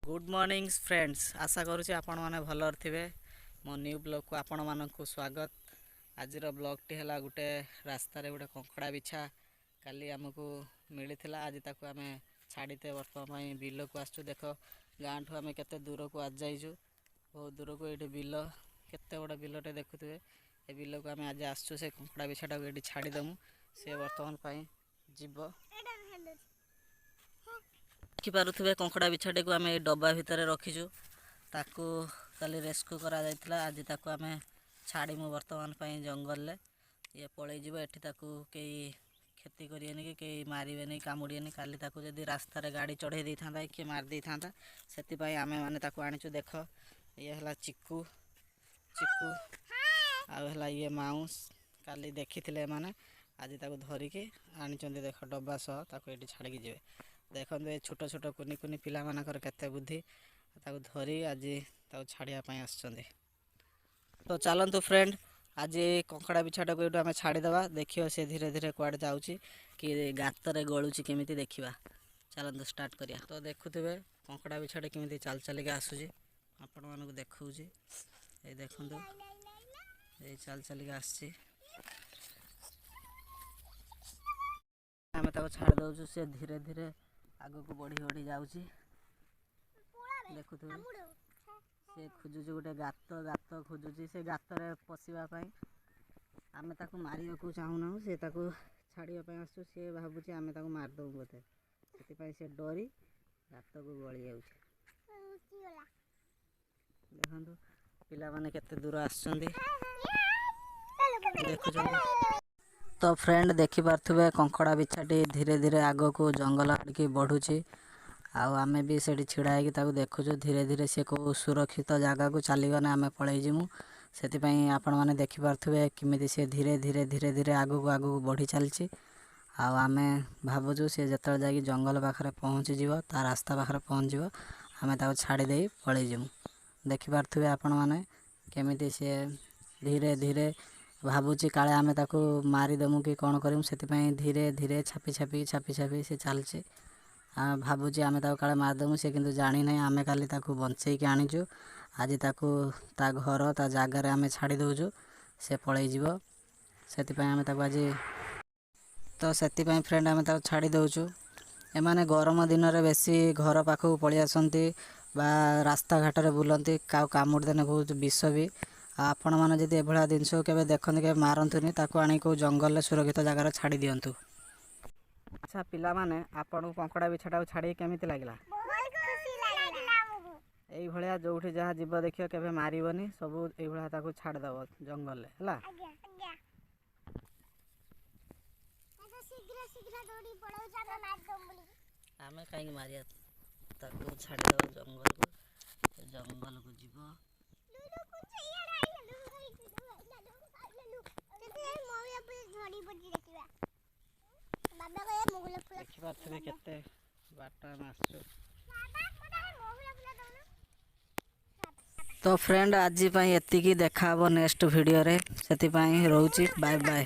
Good morning friends. आशा करुँच आपण मैंने भलर थे। मो न्यू ब्लॉग को आपण मानक स्वागत। आज ब्लॉगटी है गोटे रास्तार गोटे कंकड़ा बिछा काली आमको मिलता। आज ताको आम छाड़ीते बर्तमान बिल को आसु। देख गाँ ठू आम के दूर को आज जाइजु। बहुत दूर को ये बिल केते बड़ा बिलटे देखुए। ये बिल को आम आज आसु से कंकड़ा बिछाटा को ये छाड़ीदेमु। सी बर्तमान जीव देखिपे कंकड़ा बिछाटी को आम डब्बा भितर रखीचु। ताकू काली रेस्क्यू करा जायतिला। आज ताकू आम छाड़ीमु बर्तमान जंगल में। ये पलि जीव एठी ताकू कई क्षति करेनि कि कई मारे कामुड़ेनि। काली ताकू जदि रास्ता रे गाड़ी चढ़े दे था कि मार दे था से आम मैंने ताकू आनीचु। देख ये है चिकू चिकू आला ये माउस काली देखी माने आज ताकू धरिकी आनी। देख डब्बा सह ताकू ये छाड़ी जी। देखो ये छोट छोट कुनी कुनी पिला मानकर केते बुद्धि ताकू धरी आज ताकू छाड़िया आसछन्ते। तो चलतु फ्रेंड आज कंकड़ा बिछाटा को ये छाड़ीदे। देखिए से धीरे धीरे कुआड़े जाऊँगी कि गातरे गलुची केमी देखा। चलतु स्टार्ट करिया। तो देखुवे कंकड़ा बिछाटा केमी चाल चलिक आसूँ आपण मानक देखा। ये देखु ये चाल चलिक आसी आम ताको छाड़ दौचु। से धीरे धीरे आग को बढ़ी बढ़ी जाऊँगी। देखुवे से खोजुची गोटे गात गात खोजुची। से गातरे पशिवाई आम ताको मारिया को चाहूना। से ताको छाड़िया आसु। सी भावुची आम ताको मारदे बोधे से डरी गात को गली जाऊँ। देखु पिला माने केते दूर आसुचंदी देखुचंदी। तो फ्रेंड देखि पार्थुबे कंकड़ा बिछाटी धीरे धीरे आग को जंगल आड़की बढ़ुची। आमे भी से छिड़ा है देखुचु। धीरे धीरे सी को सुरक्षित जगह को चलीगने आम पलैजिमु। से आपण मैंने देखिपे किमी सी धीरे धीरे धीरे धीरे आग को बढ़ी चलची। आमे भावुचु सी जो जा जंगल पाखे पहुँची ता रास्ता पाखे पहुँच आम छाड़ीदे पलैजिमु। देखिपे आपण मैंने केमी सी धीरे धीरे भावुची काले आमे ताकू मारिदेमु कि कौन करूँ। से धीरे धीरे छापी छापी छापी छापी सी चलची। भावुची आमे ताकू काले मारदेमु। से किंतु जानी नहीं आमे काली ताकू बंचेकी आनीचु। आज ताकू ता घर ता जगार आमे छाड़ी दउचु। से पलै जीव से आमे ताकू आज तो से फ्रेंड आमे ताकू छाड़ी दउचु। एमाने गरम दिन रे बेसी घर पाखक पलि आसंती बा रास्ता घाट रे बुलंती। कामुड़ देने बहुत विष भी। आपण मैंने जब एभलिया जिनस के देखते के मारतुनि ताकू आनी को जंगल सुरक्षित जगार छाड़ी दिंतु। अच्छा पिला माने आपन को कंकड़ा बिछाटा छाड़ी केमिति लागला? एई भलिया जोठी जहा जीव देखियो केबे मारिबनी। सब एई भलिया ताकू छाड़ दबो जंगल ले हला। आमे काई मारिया ताकू छाड़ दबो जंगल को। जंगल को जीव देखिपे केते बाटा आसु। तो फ्रेंड आज एतिकी देखा नेक्स्ट वीडियो रे। से रोची बाय बाय।